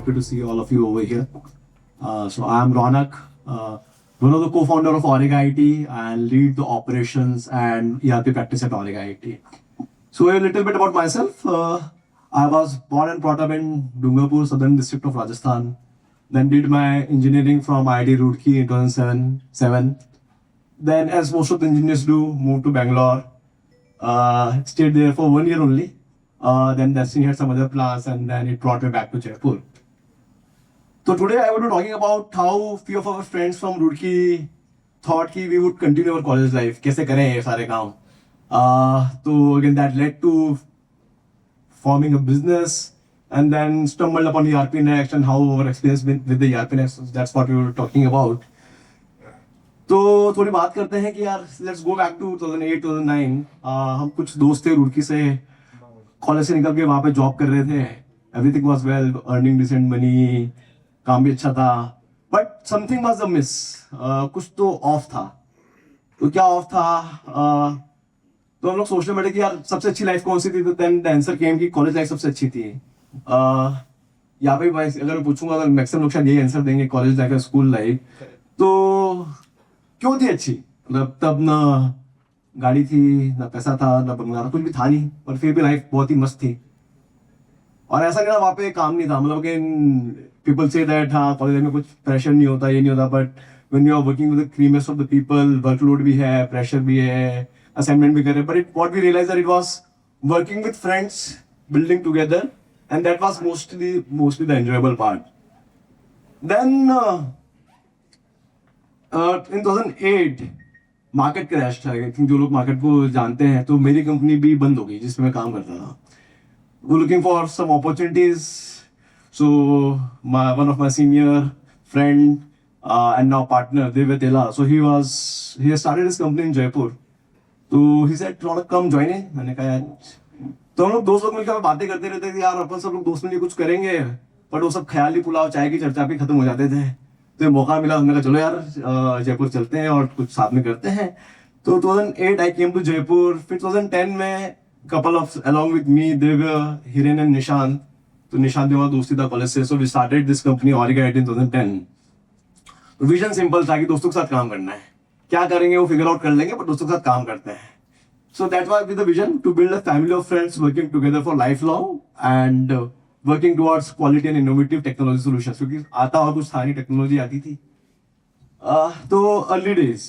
happy to see all of you over here. So I am Ronak, one of the co-founder of Auriga IT and lead the operations and ERP practice at Auriga IT. So a little bit about myself. I was born and brought up in Dungarpur, southern district of Rajasthan. Then did my engineering from IIT Roorkee in 2007. Then, as most of the engineers do, moved to Bangalore. Stayed there for 1 year only. Then Destiny had some other plans, and then it brought me back to Jaipur. So today I will be talking about how few of our friends from Roorkee thought कि we would continue our college life. कैसे करें ये सारे काम? So again that led to forming a business, and then stumbled upon ERP Next and how our experience with the ERP Next. That's what we were talking about. तो थोड़ी बात करते हैं कि यार लेट्स गो बैक टू 2008 2009. हम कुछ दोस्त थे रुड़की से, कॉलेज से निकल के वहाँ पे जॉब कर रहे थे. Everything was well, earning decent money, काम भी अच्छा था, but something was a miss. कुछ तो ऑफ था. तो क्या ऑफ था? तो हम लोग सोचने बैठे कि यार सबसे अच्छी लाइफ कौन सी थी. तो देन द आंसर केम कि कॉलेज लाइफ सबसे अच्छी थी. यहाँ पे अगर मैं पूछूंगा तो मैक्सिमम लोग शायद यही आंसर देंगे, कॉलेज लाइफ या स्कूल लाइफ. तो क्यों थी अच्छी? मतलब तब ना गाड़ी थी, ना पैसा था, ना बंगला था, कुछ भी था नहीं, पर फिर भी लाइफ बहुत ही मस्त थी. और ऐसा नहीं था वहाँ पे काम नहीं था. मतलब कि पीपल से दैट हाँ कॉलेज में कुछ प्रेशर नहीं होता, ये नहीं होता, but when you are working with the creamest of the people, workload भी है, प्रेशर भी है, असाइनमेंट भी कर रहे हैं, but it what we realize that it was working with friends, building together, and that was mostly the enjoyable part. Then in 2008 market crash था. I think जो लोग मार्केट को जानते हैं, तो मेरी कंपनी भी बंद हो गई जिसमें मैं काम करता था. वो looking for some opportunities. So one of my senior friend and now partner Divya Tela, so he has started his company in Jaipur. तो he said Ronak come join in. मैंने कहा यार. तो हम लोग दोस्त लोग मिलकर बातें करते रहते थे यार, अपन सब लोग दोस्त मिलकर कुछ करेंगे, बट वो सब ख्याली पुलाव चाय की चर्चा पे खत्म हो जाते थे. तो ये मौका मिला, हमने कहा चलो यार जयपुर चलते हैं और कुछ साथ में करते हैं. तो 2008 आई केम टू जयपुर. फिर 2010 में couple of along with me Divya, Hiren and Nishant. तो निशांत भी हमारा दोस्ती था कॉलेज से. So we started this company Auriga IT in 2010. Vision simple था कि दोस्तों के साथ काम करना है. क्या करेंगे वो फिगर आउट कर लेंगे, पर दोस्तों के साथ काम करते हैं. So that was with the vision to build a family of friends working together for life long and working towards quality and innovative technology solutions. क्योंकि आता और कुछ था नहीं, टेक्नोलॉजी आती थी. तो अर्ली डेज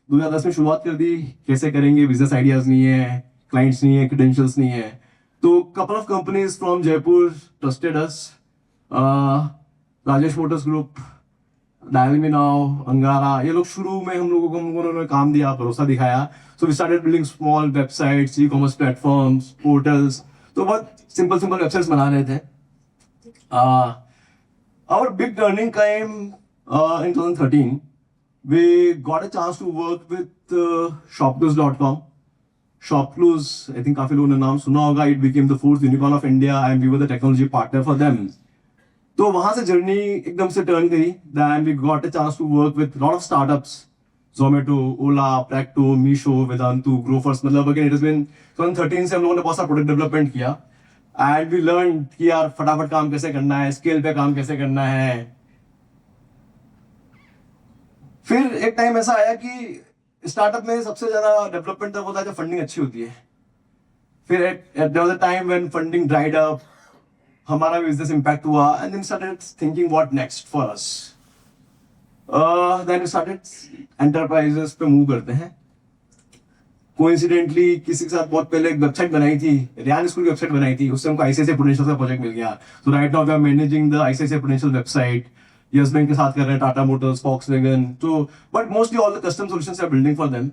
2010 में शुरुआत कर दी. कैसे करेंगे, बिजनेस आइडियाज नहीं है, क्लाइंट्स नहीं है, क्रेडेंशियल्स नहीं है. तो couple of companies from Jaipur trusted us. Rajesh Motors group, dial me now, अंगारा, ये लोग शुरू में हम लोगों को उन्होंने काम दिया, भरोसा दिखाया. So we started building small websites, e-commerce platforms, portals. तो बहुत सिंपल वेबसाइट्स बना रहे थे. Our big turning time in 2013, we got a chance to work with Shopclues.com. Shopclues, I think काफी लोगों ने नाम सुना होगा. It became the fourth unicorn of India and we were the technology partner for them. तो वहाँ से journey एकदम से टर्न करी. Then we got a chance to work with lot of startups, Zomato, Ola, Practo, Meesho, Vedantu, Growfirst. मतलब again it has been 2013 से हम लोगों ने बहुत सारा प्रोडक्ट डेवलपमेंट किया. And we learned कि यार फटाफट काम कैसे करना है, स्केल पे काम कैसे करना है. फिर एक टाइम ऐसा आया कि स्टार्टअप में सबसे ज्यादा डेवलपमेंट तब होता है जब फंडिंग अच्छी होती है. फिर there was a time when funding dried up, हमारा बिजनेस इंपैक्ट हुआ, and then started thinking what next for us. Then started enterprises पे मूव करते हैं. कोइंसिडेंटली किसी के साथ बहुत पहले एक वेबसाइट बनाई थी, रियान स्कूल की वेबसाइट बनाई थी, उससे हमको आईसीआईसीआई प्रूडेंशियल का प्रोजेक्ट मिल गया. तो right now we are managing the ICICI Prudential website. Yes Bank के साथ कर रहे हैं, टाटा मोटर्स, फॉक्सवैगन. तो but mostly all the custom solutions are building for them.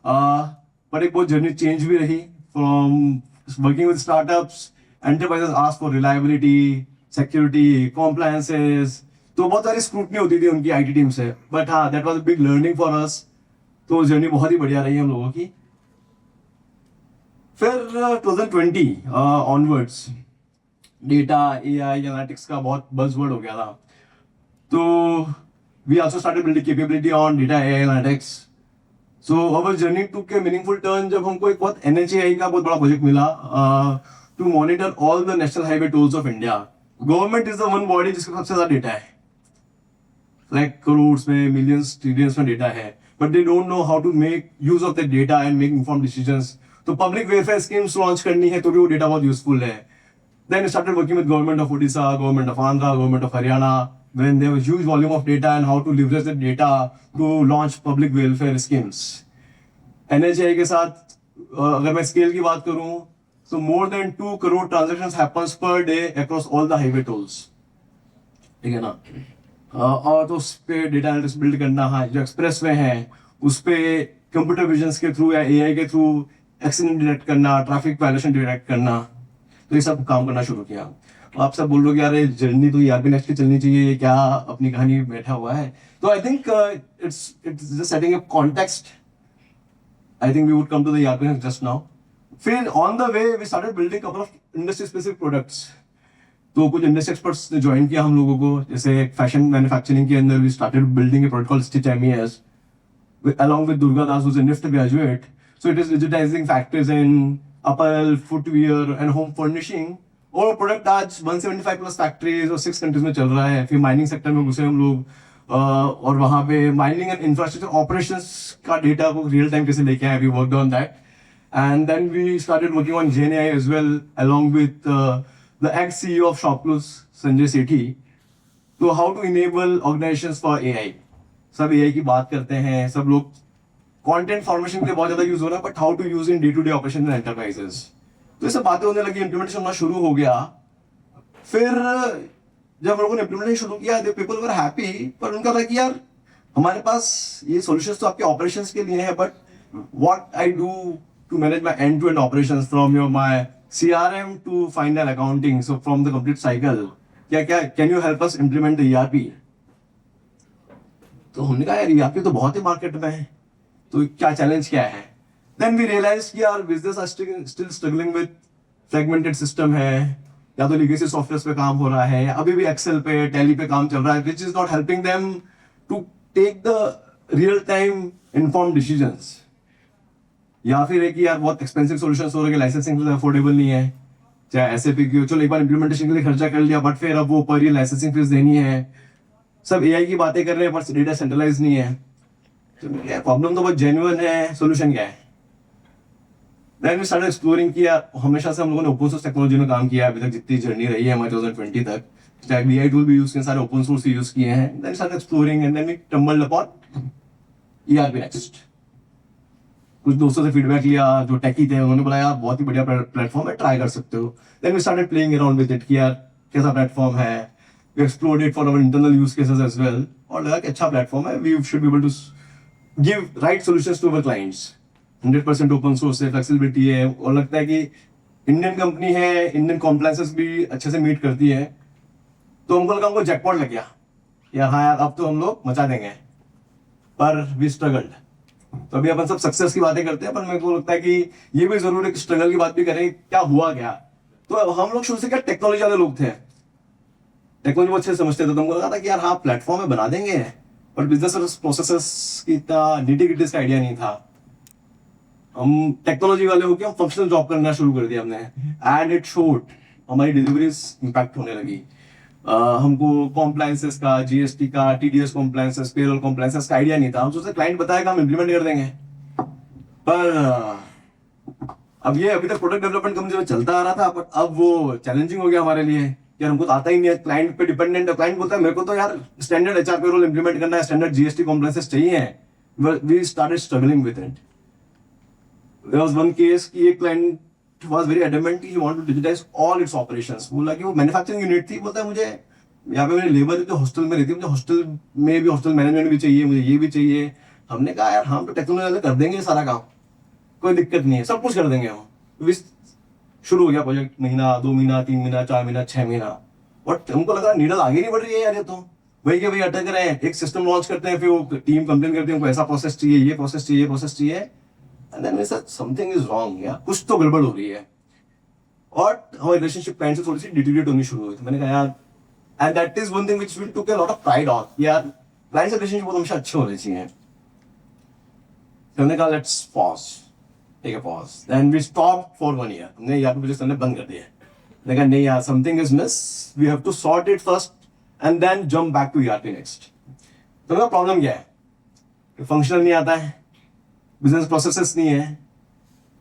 पर एक बहुत जर्नी चेंज भी रही from working with startups. Enterprises ask for reliability, security, compliances. तो बहुत सारी स्क्रूटनी होती थी उनकी आईटी टीम से. बट हाँ, that was a big learning for us. तो जर्नी बहुत ही बढ़िया रही हम लोगों की. फिर 2020 ऑनवर्ड्स डेटा, एआई, एनालिटिक्स का बहुत बज़वर्ड हो गया था. तो we also started building capability on data, AI, analytics. So our journey took a meaningful turn जब हमको एक बहुत NHAI का बहुत बड़ा प्रोजेक्ट मिला to monitor all the national highway tolls of India. Government is the one body जिसके सबसे ज्यादा डेटा है, लाइक करोड्स में, मिलियंस, ट्रिलियंस में डेटा है, but they don't know how to make use of the data and make inform decisions. तो public welfare schemes launch करनी है तो भी वो डेटा बहुत यूजफुल है. Then I started working with government of Odisha, government of Andhra, government of Haryana, when there was huge volume of data and how to leverage the data to launch public welfare schemes. NHAI के साथ अगर मैं scale की बात करूं तो more than 2 crore transactions happens per day across all the highway tolls. ठीक है ना. और तो उस पे डेटा एनालिटिक्स बिल्ड करना है. जो एक्सप्रेस वे है उस पे कंप्यूटर विजन के थ्रू या AI के थ्रू एक्सीडेंट डिटेक्ट करना, ट्रैफिक वायलेशन डिटेक्ट करना, तो ये सब काम करना शुरू किया. आप सब बोल रहे हो कि यार जर्नी तो ERP नेक्स्ट की चलनी चाहिए, ये क्या अपनी कहानी बैठा हुआ है. तो I think it's just setting a context. I think we would come to the ERP next just now. फिर on the way we started building couple of industry specific products. तो कुछ इंडस्ट्री एक्सपर्ट्स ने join किया हम लोगों को. जैसे fashion manufacturing के अंदर we started building a product called Stitch MES along with Durga Das, who's a NIFT graduate. So it is digitizing factories in apparel, footwear and home furnishing. और product आज 175 plus factories और 6 countries में चल रहा है. फिर mining sector में घुसे हम लोग, और वहाँ पे माइनिंग एंड इंफ्रास्ट्रक्चर ऑपरेशंस का डेटा को रियल टाइम कैसे लेके आए, we worked on that. And then we started working on GenAI as well along with the ex CEO of Shopclus, Sanjay Sethi. तो how to enable organizations for AI. सब AI की बात करते हैं, सब लोग कंटेंट फॉर्मेशन के लिए बहुत ज्यादा यूज हो रहा है, but how to use in day to day operation in enterprises. तो ये सब बातें होने लगी, इंप्लीमेंटेशन होना शुरू हो गया. फिर जब हम लोगों ने इम्प्लीमेंटेशन शुरू किया, पीपल वर हैप्पी, पर उनका था कि यार हमारे पास ये सॉल्यूशंस तो आपके ऑपरेशंस के लिए है, but what I do to manage my end to end operations from your my CRM to final accounting, so from the complete cycle. क्या क्या can you help us implement the ERP. तो हमने कहा यार ERP तो बहुत ही market में है, तो क्या चैलेंज क्या है. देन वी रियलाइज कि यार business are still struggling with fragmented system है, या तो लीगेसी सॉफ्टवेयर पे काम हो रहा है, अभी भी एक्सेल पे, टैली पे काम चल रहा है, which is not helping them to take the real time inform decisions. या फिर है कि यार बहुत एक्सपेंसिव सॉल्यूशंस हो रहे हैं, लाइसेंसिंग अफोर्डेबल नहीं है. चाहे SAP की हो, चलो एक बार इंप्लीमेंटेशन के लिए खर्चा कर लिया, बट फिर अब वो पर ये लाइसेंसिंग फीस देनी है. सब AI की बातें कर रहे हैं पर डेटा सेंट्रलाइज नहीं है. तो प्रॉब्लम तो बहुत जेन्युइन है, सोल्यूशन क्या है. देन वी स्टार्टेड एक्सप्लोरिंग किया. हमेशा से हम लोगों ने ओपन सोर्स टेक्नोलॉजी में काम किया है, अभी तक जितनी जर्नी रही है हमारी 2020 तक, चाहे BI टूल भी यूज किए, सारे ओपन सोर्स यूज किए हैं. Then we started exploring and then we tumbled upon ERP नेक्स्ट. कुछ दोस्तों से फीडबैक लिया जो टेकी थे, उन्होंने बोला यार बहुत ही बढ़िया प्लेटफॉर्म है, ट्राई कर सकते हो. Then we started playing around with it कि यार कैसा प्लेटफॉर्म है. We explored it for our internal use cases as well, और लगा कि अच्छा प्लेटफॉर्म है, we should be able to give right solutions to our clients. 100% open source है, फ्लेक्सिबिलिटी है, और लगता है कि इंडियन कंपनी है, इंडियन कॉम्प्लायंसेस भी अच्छे से मीट करती है. तो हमको लगा हमको जैकपॉट लग गया यार, हाँ यार अब तो हम लोग मचा देंगे. पर वी स्ट्रगल्ड. तो अभी अपन सब सक्सेस की बातें करते हैं, पर मेरे को लगता है कि ये भी जरूर है कि स्ट्रगल की बात भी करें, क्या हुआ क्या. तो हम लोग शुरू से क्या टेक्नोलॉजी वाले लोग थे, टेक्नोलॉजी बहुत अच्छे समझते थे. तो हमको लगा था कि यार हाँ प्लेटफॉर्म में बना देंगे, पर बिजनेस प्रोसेसेस की इतना निटी-ग्रिटी का आइडिया नहीं था. हम टेक्नोलॉजी वाले होके हम फंक्शनल जॉब करना शुरू कर दिया हमने, एंड इट शोड. हमारी डिलीवरीज इंपैक्ट होने लगी. हमको कॉम्प्लायंसेस का, GST का, TDS कॉम्प्लायंसेस, पेरोल कॉम्प्लायंसेस का आइडिया नहीं था. हम सोचते क्लाइंट बताएगा हम इम्प्लीमेंट कर देंगे. पर अब ये अभी तक प्रोडक्ट डेवलपमेंट कंपनी में चलता आ रहा था, बट अब वो चैलेंजिंग हो गया हमारे लिए. यार हमको तो आता ही नहीं है, क्लाइंट पे डिपेंडेंट है. क्लाइंट बोलता है मेरे को तो यार स्टैंडर्ड HR पेरोल इंप्लीमेंट करना है, स्टैंडर्ड GST कॉम्प्लायंसेस चाहिए. We started struggling with it. There was one case कि एक client was very adamant he wanted to digitize all its operations. बोला कि वो मैन्युफैक्चरिंग यूनिट थी, बोलता है मुझे यहाँ पे मेरी लेबर जो हॉस्टल में रहती है, मुझे हॉस्टल में भी हॉस्टल मैनेजमेंट भी चाहिए, मुझे ये भी चाहिए. हमने कहा यार हम तो टेक्नोलॉजी वाले कर देंगे सारा काम, कोई दिक्कत नहीं है, सब कुछ कर देंगे हम. शुरू हो गया प्रोजेक्ट. महीना, 2 महीना, 3 महीना, 4 महीना, 6 महीना. बट हमको लगा नीडल आगे नहीं बढ़ रही है यार. ये तो वही के वही अटक रहे हैं. एक सिस्टम लॉन्च करते हैं, फिर वो टीम कंप्लेन करती है, हमको ऐसा प्रोसेस चाहिए, ये प्रोसेस चाहिए, ये प्रोसेस चाहिए. And then we said something is wrong, यार कुछ तो गड़बड़ हो रही है. और हमारी रिलेशनशिप क्लाइंट से थोड़ी सी डिटीरिएट होनी शुरू हुई. मैंने कहा यार, and that is one thing which we took a lot of pride on, यार क्लाइंट से रिलेशनशिप बहुत हमेशा अच्छे होने चाहिए. तो हमने कहा let's pause, take a pause. Then we stop for 1 year. हमने यहाँ पे बिजनेस करना बंद कर दिया. Like, nahi yaar, something is miss. We have to sort it first and then jump back to ERP next. तो मेरा प्रॉब्लम क्या है? फंक्शनल नहीं आता है, बिजनेस प्रोसेसेस नहीं है.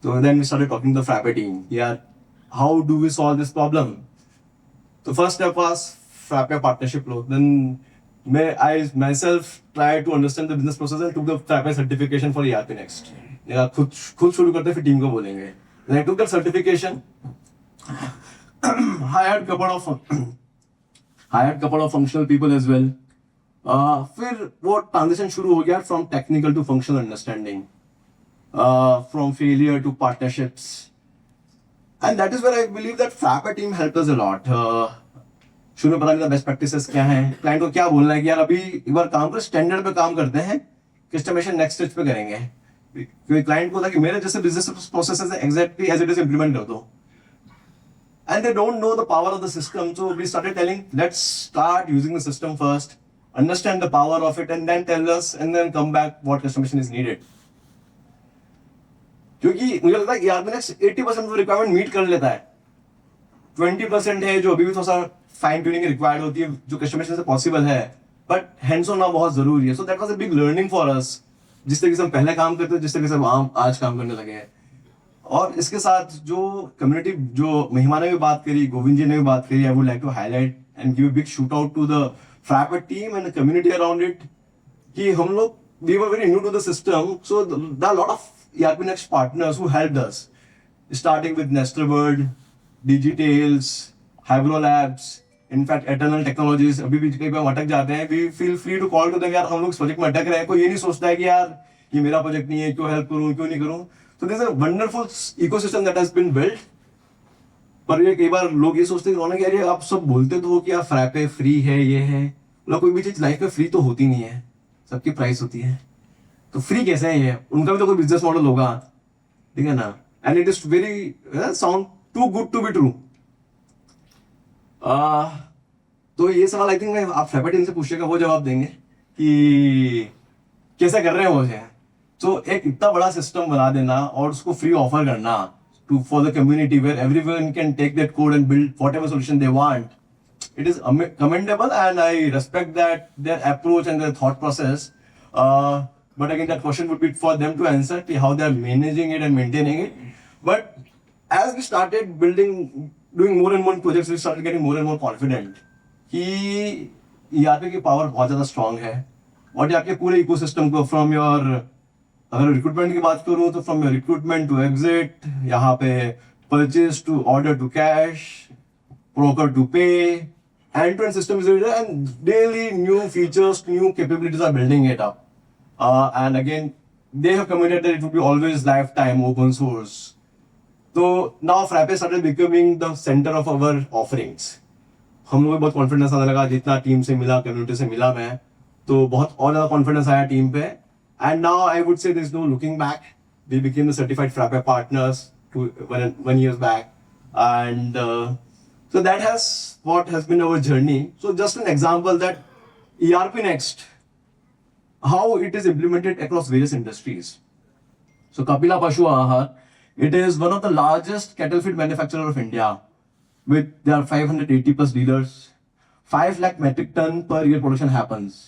So then we started talking to the Frappe team. Yeah, how do we solve this problem? The first step was Frappe partnership law. Then I myself tried to understand the business process and took the Frappe certification for ERP next. Yeah, खुद शुरू करते फिर team को बोलेंगे. Then I took that certification. hired couple of functional people as well. फिर वो transition शुरू हो गया from technical to functional understanding, from failure to partnerships, and that is where I believe that Frappe team help us a lot. शुरू में पता नहीं था बेस्ट प्रैक्टिसेस क्या हैं, क्लाइंट को क्या बोलना है कि यार अभी एक बार काम कर, स्टैंडर्ड पे काम करते हैं, कस्टमाइजेशन नेक्स्ट स्टेज पे करेंगे. क्योंकि क्लाइंट को था कि मेरे जैसे बिजनेस प्रोसेसेस है exactly as it is implement कर दो. And they don't know the power of the system, so we started telling, let's start using the system first, understand the power of it, and then tell us, and then come back what customization is needed. क्योंकि मुझे लगता है कि ERP Next 80% of requirement meet कर लेता है, 20% है जो अभी भी थोड़ा सा फाइन ट्यूनिंग रिक्वायर्ड होती है, जो कस्टमाइजेशन से पॉसिबल है, बट हैंड्स ऑन ना बहुत जरूरी है. सो that was a big learning for us, जिस तरीके से हम पहले काम करते थे, जिस तरीके से हम आज काम करने लगे हैं. और इसके साथ जो कम्युनिटी, जो महिमा ने भी बात करी, गोविंद जी ने भी बात करी, I would like to highlight and give a big shout out to the Frappe team and the community around it. कि हम लोग, we were very new to the system, so there are lot of ERP Next partners who helped us, starting with Nesterword, Digitales, Hybro Labs, in fact Eternal Technologies. अभी भी कहीं पे हम अटक जाते हैं, we feel free to call to them, यार हम लोग इस प्रोजेक्ट में अटक रहे हैं. कोई ये नहीं सोचता है कि यार ये मेरा प्रोजेक्ट नहीं है, क्यों हेल्प करूं, क्यों नहीं करूं. So there's a wonderful ecosystem that has been built. पर ये कई बार लोग ये सोचते हैं कि यार ये आप सब बोलते तो हो कि यार Frappe फ्री है, ये है. मतलब कोई भी चीज लाइफ में फ्री तो होती नहीं है, सबकी प्राइस होती है. तो फ्री कैसे है ये? उनका भी तो कोई बिजनेस मॉडल होगा, ठीक है ना. And it is very sound too good to be true. तो ये सवाल आई थिंक मैं आप Frappe टीम से पूछेगा, वो जवाब देंगे कि कैसे कर रहे हैं वो. तो एक इतना बड़ा सिस्टम बना देना और उसको फ्री ऑफर करना to for the community, where everyone can take that code and build whatever solution they want. It is commendable and I respect that their approach and their thought process. But again, that question would be for them to answer, how they are managing it and maintaining it. But as we started doing more and more projects, we started getting more and more confident कि ERP की power बहुत ज़्यादा strong है. और ये आपके पूरे ecosystem को, फ्रॉम योर, अगर रिक्रूटमेंट की बात करूँ तो from your recruitment to exit, यहाँ पे purchase to order to cash, broker to pay, end-to-end system is there, and daily new features, new capabilities are building it up. And again, they have committed that it will be always lifetime open source. So now Frappe started becoming the center of our offerings. हम लोग बहुत confidence आने लगा, जितना team से मिला, community से मिला मैं, तो बहुत और ज़्यादा कॉन्फिडेंस आया टीम पे. And now I would say there's no looking back. We became the certified Frappe partners 1 year back, and so that has been our journey. So just an example that ERP Next, how it is implemented across various industries. So Kapila Pashu Ahar, it is one of the largest cattle feed manufacturer of India. There are 580 plus dealers. 5 lakh metric ton per year production happens.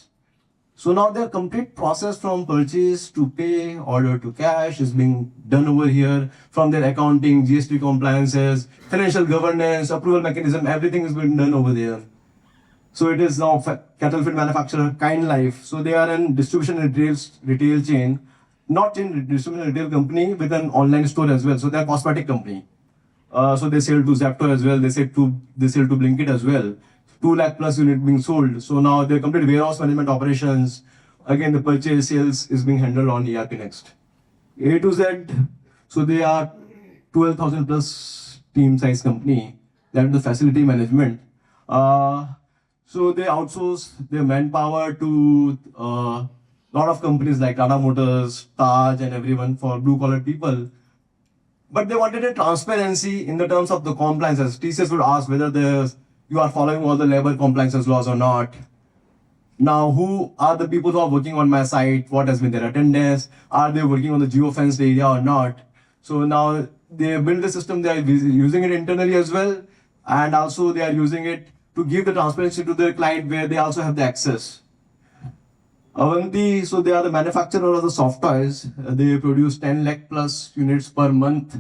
So now their complete process from purchase to pay, order to cash is being done over here. From their accounting, GST compliances, financial governance, approval mechanism, everything is being done over there. So it is now cattle feed manufacturer Kind Life. So they are in distribution and retail chain, not in distribution and retail company with an online store as well. So they are cosmetic company. So they sell to Zepto as well. They sell to Blinkit as well. 2 lakh plus unit being sold. So now their complete warehouse management operations, again the purchase sales is being handled on ERP Next. A to Z. So they are 12,000 plus team size company. They have the facility management. So they outsource their manpower to lot of companies like Tata Motors, Taj, and everyone for blue collar people. But they wanted a transparency in the terms of the compliances. TCS would ask whether you are following all the labor compliances laws or not. Now, who are the people who are working on my site? What has been their attendance? Are they working on the geo-fenced area or not? So now they build the system, they are using it internally as well. and also they are using it to give the transparency to their client where they also have the access. Avanti, so they are the manufacturer of the soft toys. They produce 10 lakh plus units per month.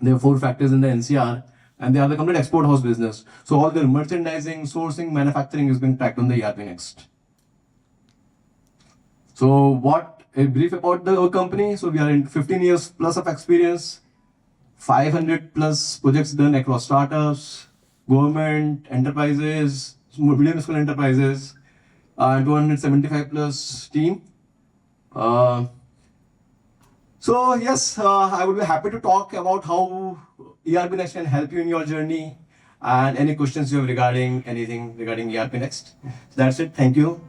They have 4 factories in the NCR, and they are the complete export house business. So all their merchandising, sourcing, manufacturing is being tracked on the ERP Next. So what a brief about our company. So we are in 15 years plus of experience, 500 plus projects done across startups, government, enterprises, medium scale enterprises, 275 plus team. So yes, I would be happy to talk about how ERP Next can help you in your journey and any questions you have regarding anything regarding ERP Next. So that's it. Thank you.